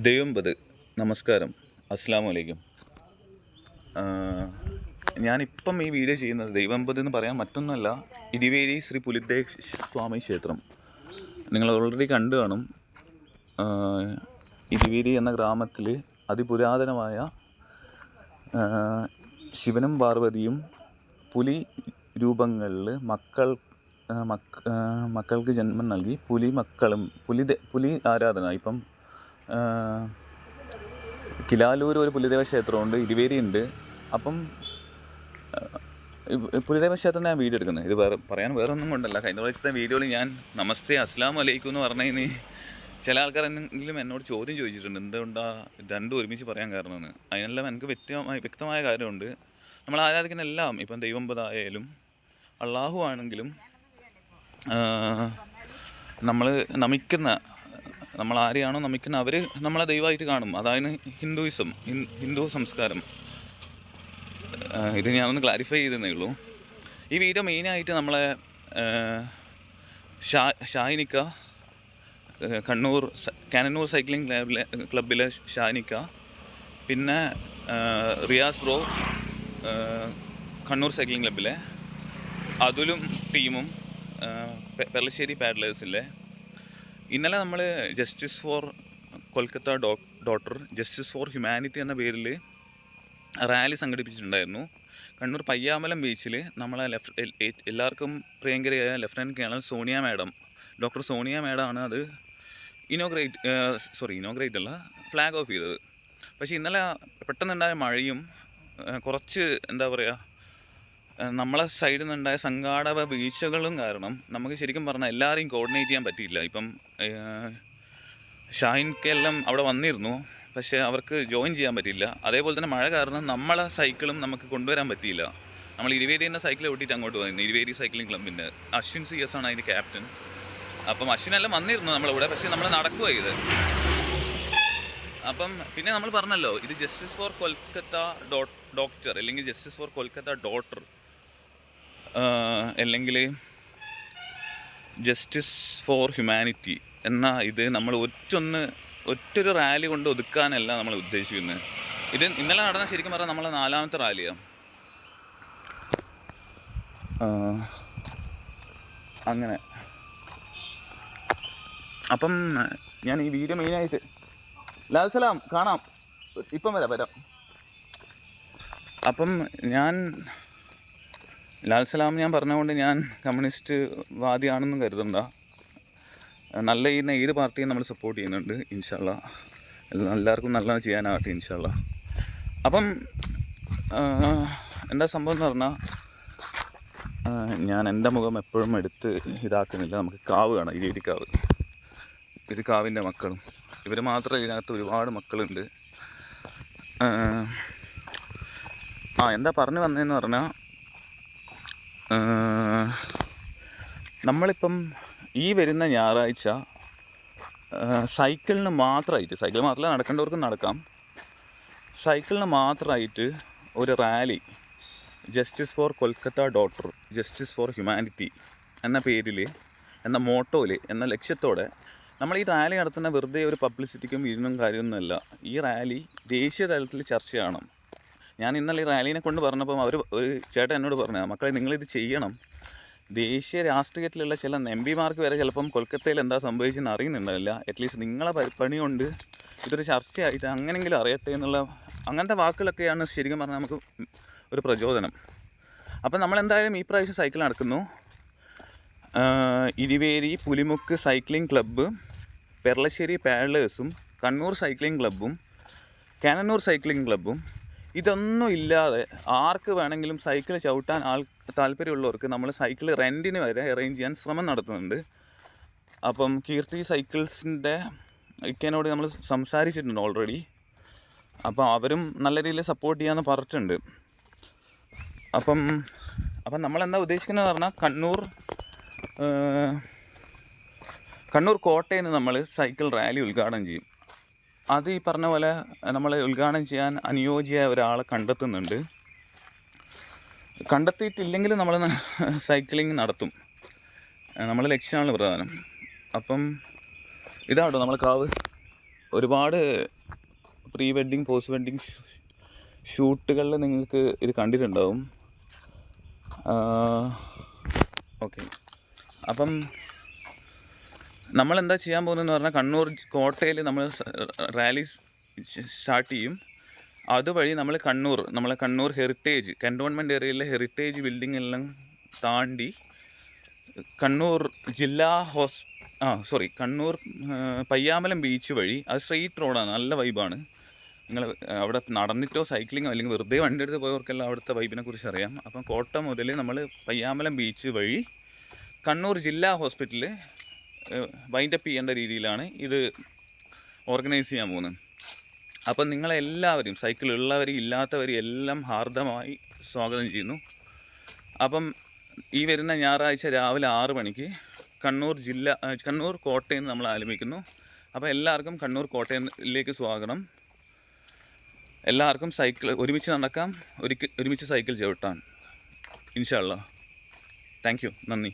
ദൈവംപത് നമസ്കാരം, അസ്സാം വലൈക്കും. ഞാനിപ്പം ഈ വീഡിയോ ചെയ്യുന്നത് ദൈവംപത് എന്ന് പറയാൻ മറ്റൊന്നുമല്ല, ഇരുവേരി ശ്രീ പുലിത്തേക് സ്വാമി ക്ഷേത്രം. നിങ്ങൾ ഓൾറെഡി കണ്ടു കാണും. ഇരുവേരി എന്ന ഗ്രാമത്തിൽ അതിപുരാതനമായ ശിവനും പാർവതിയും പുലി രൂപങ്ങളിൽ മക്കൾക്ക് ജന്മം നൽകി പുലി ആരാധന. ഇപ്പം കിലാലൂർ ഒരു പുലിദേവ ക്ഷേത്രമുണ്ട്, ഇരുവേരി ഉണ്ട്. അപ്പം പുലിദേവ ക്ഷേത്രം ഞാൻ വീഡിയോ എടുക്കുന്നത് ഇത് പറയാൻ വേറൊന്നും കൊണ്ടല്ല. കഴിഞ്ഞ പ്രാവശ്യത്തെ വീഡിയോയിൽ ഞാൻ നമസ്തേ അസ്സലാമു അലൈക്കും എന്ന് പറഞ്ഞതിന് ചില ആൾക്കാർ എന്തെങ്കിലും എന്നോട് ചോദ്യം ചോദിച്ചിട്ടുണ്ട്, എന്തുകൊണ്ടാണ് രണ്ടും ഒരുമിച്ച് പറയാൻ കാരണമെന്ന്. അതിനെല്ലാം എനിക്ക് വ്യക്തമായ കാര്യമുണ്ട്. നമ്മൾ ആരാധിക്കുന്ന എല്ലാം, ഇപ്പം ദൈവംപതായാലും അള്ളാഹു ആണെങ്കിലും നമ്മൾ ആരെയാണോ നമിക്കുന്ന അവർ നമ്മളെ ദൈവമായിട്ട് കാണും. അതാണ് ഹിന്ദു സംസ്കാരം. ഇത് ഞാനൊന്ന് ക്ലാരിഫൈ ചെയ്തതേ ഉള്ളൂ. ഈ വീഡിയോ മെയിനായിട്ട് നമ്മളെ ഷാഹിനിക്ക, കാനന്നൂർ സൈക്ലിംഗ് ക്ലബിലെ ഷാഹിനിക്ക, പിന്നെ റിയാസ് ബ്രോ കണ്ണൂർ സൈക്ലിംഗ് ക്ലബിലെ അതുലും ടീമും, പെർളശ്ശേരി പാഡ്ലേഴ്സിലെ ഇന്നലെ നമ്മൾ justice for Kolkata daughter, justice for humanity എന്ന പേരിൽ റാലി സംഘടിപ്പിച്ചിട്ടുണ്ടായിരുന്നു. കണ്ണൂർ പയ്യാമലം ബീച്ചിൽ നമ്മളെ എല്ലാവർക്കും പ്രിയങ്കരിയായ ലഫ്റ്റനൻറ്റ് കേണൽ ഡോക്ടർ സോണിയ മാഡമാണ് അത് ഇനോഗ്രേറ്റ് അല്ല, ഫ്ലാഗ് ഓഫ് ചെയ്തത്. പക്ഷേ ഇന്നലെ പെട്ടെന്നുണ്ടായ മഴയും കുറച്ച് എന്താ പറയുക, നമ്മളെ സൈഡിൽ നിന്നുണ്ടായ സംഘാടക വീഴ്ചകളും കാരണം നമുക്ക് ശരിക്കും പറഞ്ഞാൽ എല്ലാവരെയും കോർഡിനേറ്റ് ചെയ്യാൻ പറ്റിയില്ല. ഇപ്പം ഷാഹിൻക്കെല്ലാം അവിടെ വന്നിരുന്നു, പക്ഷേ അവർക്ക് ജോയിൻ ചെയ്യാൻ പറ്റിയില്ല. അതേപോലെ തന്നെ മഴ കാരണം നമ്മളെ സൈക്കിളും നമുക്ക് കൊണ്ടുവരാൻ പറ്റിയില്ല. നമ്മൾ ഇരുവേരിൻ്റെ സൈക്കിൾ ഓട്ടിയിട്ട് അങ്ങോട്ട് വന്നിരുന്നു. ഇരുവേരി സൈക്ലിംഗ് ക്ലബിൻ്റെ അശ്വിൻ CS ആണ് അതിൻ്റെ ക്യാപ്റ്റൻ. അപ്പം അശ്വിനെല്ലാം വന്നിരുന്നു നമ്മളിവിടെ, പക്ഷേ നമ്മൾ നടക്കുക ഇത്. അപ്പം പിന്നെ നമ്മൾ പറഞ്ഞല്ലോ, ഇത് ജസ്റ്റിസ് ഫോർ കൊൽക്കത്ത ഡോക്ടർ അല്ലെങ്കിൽ ജസ്റ്റിസ് ഫോർ കൊൽക്കത്ത ഡോട്ടർ അല്ലെങ്കിൽ ജസ്റ്റിസ് ഫോർ ഹ്യൂമാനിറ്റി എന്ന ഇത് നമ്മൾ ഒറ്റൊരു റാലി കൊണ്ട് ഒതുക്കാനല്ല നമ്മൾ ഉദ്ദേശിക്കുന്നത്. ഇത് ഇന്നലെ നടന്ന ശരിക്കും പറഞ്ഞാൽ നമ്മളെ 4ാമത്തെ റാലിയാണ്. അങ്ങനെ അപ്പം ഞാൻ ഈ വീഡിയോ മെയിനായിട്ട് ലാൽസലാം കാണാം, ഇപ്പം വരാം. അപ്പം ലാൽസലാം ഞാൻ പറഞ്ഞുകൊണ്ട് ഞാൻ കമ്മ്യൂണിസ്റ്റ് വാദിയാണെന്നും കരുതണ്ട. നല്ല ചെയ്യുന്ന ഏത് പാർട്ടിയും നമ്മൾ സപ്പോർട്ട് ചെയ്യുന്നുണ്ട്. ഇൻഷാ അള്ളാ എല്ലാവർക്കും നല്ലത് ചെയ്യാനാകട്ടെ ഇൻഷാ അള്ളാ. അപ്പം എന്താ സംഭവം എന്ന് പറഞ്ഞാൽ, ഞാൻ എൻ്റെ മുഖം എപ്പോഴും എടുത്ത് ഇതാക്കുന്നില്ല. നമുക്ക് കാവ് കാണാം, ഇരുവേരിക്കാവ്. ഇത് കാവിൻ്റെ മക്കളും, ഇവർ മാത്രമേ ഇതിനകത്ത് ഒരുപാട് മക്കളുണ്ട്. എന്താ പറഞ്ഞു വന്നതെന്ന് പറഞ്ഞാൽ, നമ്മളിപ്പം ഈ വരുന്ന ഞായറാഴ്ച സൈക്കിളിന് മാത്രമായിട്ട്, സൈക്കിൾ മാത്രമല്ല നടക്കേണ്ടവർക്ക് നടക്കാം, സൈക്കിളിന് മാത്രമായിട്ട് ഒരു rally justice for Kolkata daughter, justice for humanity എന്ന പേരിൽ, എന്ന മോട്ടോയിൽ, എന്ന ലക്ഷ്യത്തോടെ നമ്മൾ ഈ റാലി നടത്തുന്ന വെറുതെ ഒരു പബ്ലിസിറ്റിക്കും ഇതിനും കാര്യമൊന്നുമല്ല. ഈ റാലി ദേശീയ തലത്തിൽ ചർച്ചയാണ്. ഞാൻ ഇന്നലെ ഈ റാലീനെ കൊണ്ട് പറഞ്ഞപ്പം ഒരു ചേട്ടൻ എന്നോട് പറഞ്ഞു, മക്കളെ നിങ്ങളിത് ചെയ്യണം. ദേശീയ രാഷ്ട്രീയത്തിലുള്ള ചില MPമാർക്ക് വരെ ചിലപ്പം കൊൽക്കത്തയിൽ എന്താ സംഭവിച്ചെന്ന് അറിയുന്നുണ്ടാവില്ല. അറ്റ്ലീസ്റ്റ് നിങ്ങളെ പണി കൊണ്ട് ഇതൊരു ചർച്ചയായിട്ട് അങ്ങനെയെങ്കിലും അറിയട്ടെ എന്നുള്ള അങ്ങനത്തെ വാക്കുകളൊക്കെയാണ് ശരിക്കും പറഞ്ഞാൽ നമുക്ക് ഒരു പ്രചോദനം. അപ്പം നമ്മളെന്തായാലും ഈ പ്രാവശ്യം സൈക്കിൾ നടക്കുന്നു. ഇരുവേരി പുലിമുക്ക് സൈക്ലിംഗ് ക്ലബ്ബ്, പെർളശ്ശേരി പാഡ്ലേഴ്സും, കണ്ണൂർ സൈക്ലിംഗ് ക്ലബ്ബും, കാനന്നൂർ സൈക്ലിംഗ് ക്ലബ്ബും, ഇതൊന്നും ഇല്ലാതെ ആർക്ക് വേണമെങ്കിലും സൈക്കിൾ ചവിട്ടാൻ താല്പര്യമുള്ളവർക്ക് നമ്മൾ സൈക്കിൾ റെൻറ്റിന് വരെ അറേഞ്ച് ചെയ്യാൻ ശ്രമം നടത്തുന്നുണ്ട്. അപ്പം കീർത്തി സൈക്കിൾസിൻ്റെ ഇക്കനോട് നമ്മൾ സംസാരിച്ചിട്ടുണ്ട് ഓൾറെഡി. അപ്പം അവരും നല്ല രീതിയിൽ സപ്പോർട്ട് ചെയ്യാമെന്ന് പറഞ്ഞിട്ടുണ്ട്. അപ്പം നമ്മളെന്താ ഉദ്ദേശിക്കുന്നത് പറഞ്ഞാൽ, കണ്ണൂർ കോട്ടയിൽ നിന്ന് നമ്മൾ സൈക്കിൾ റാലി ഉദ്ഘാടനം ചെയ്യും. അത് ഈ പറഞ്ഞ പോലെ നമ്മൾ ഉദ്ഘാടനം ചെയ്യാൻ അനുയോജ്യമായ ഒരാളെ കണ്ടെത്തിയിട്ടില്ലെങ്കിലും നമ്മൾ സൈക്ലിംഗ് നടത്തും. നമ്മളെ ലക്ഷ്യമാണ് പ്രധാനം. അപ്പം ഇതാട്ടോ നമ്മളെ കാവ്. ഒരുപാട് പ്രീ വെഡ്ഡിങ് പോസ്റ്റ് വെഡ്ഡിങ് ഷൂട്ടുകളിൽ നിങ്ങൾക്ക് ഇത് കണ്ടിട്ടുണ്ടാവും. ഓക്കെ, അപ്പം നമ്മളെന്താ ചെയ്യാൻ പോകുന്നതെന്ന് പറഞ്ഞാൽ കണ്ണൂർ കോട്ടയിൽ നമ്മൾ റാലി സ്റ്റാർട്ട് ചെയ്യും. അതുവഴി നമ്മൾ നമ്മളെ കണ്ണൂർ ഹെറിറ്റേജ് കൻ്റോൺമെൻറ്റ് ഏരിയയിലെ ഹെറിറ്റേജ് ബിൽഡിംഗ് എല്ലാം താണ്ടി കണ്ണൂർ ജില്ലാ കണ്ണൂർ പയ്യാമ്പലം ബീച്ച് വഴി, അത് സ്ട്രെയിറ്റ് റോഡാണ്, നല്ല വൈബാണ്. നിങ്ങൾ അവിടെ നടന്നിട്ടോ സൈക്ലിങ്ങോ അല്ലെങ്കിൽ വെറുതെ വണ്ടി എടുത്ത് പോയവർക്കെല്ലാം അവിടുത്തെ വൈബിനെ കുറിച്ച് അറിയാം. അപ്പം കോട്ട മുതൽ നമ്മൾ പയ്യാമ്പലം ബീച്ച് വഴി കണ്ണൂർ ജില്ലാ ഹോസ്പിറ്റലിൽ വൈൻഡപ്പ് ചെയ്യേണ്ട രീതിയിലാണ് ഇത് ഓർഗനൈസ് ചെയ്യാൻ പോകുന്നത്. അപ്പം നിങ്ങളെല്ലാവരും, സൈക്കിളുള്ളവരും ഇല്ലാത്തവരും എല്ലാം ഹാർദമായി സ്വാഗതം ചെയ്യുന്നു. അപ്പം ഈ വരുന്ന ഞായറാഴ്ച രാവിലെ 6 മണിക്ക് കണ്ണൂർ കോട്ടയിൽ നിന്ന് നമ്മൾ ആരംഭിക്കുന്നു. അപ്പോൾ എല്ലാവർക്കും കണ്ണൂർ കോട്ടയിലേക്ക് സ്വാഗതം. എല്ലാവർക്കും ഒരുമിച്ച് നടക്കാം, ഒരുമിച്ച് സൈക്കിൾ ചവിട്ടാൻ. ഇൻഷാ അല്ലാഹ്. താങ്ക് യു, നന്ദി.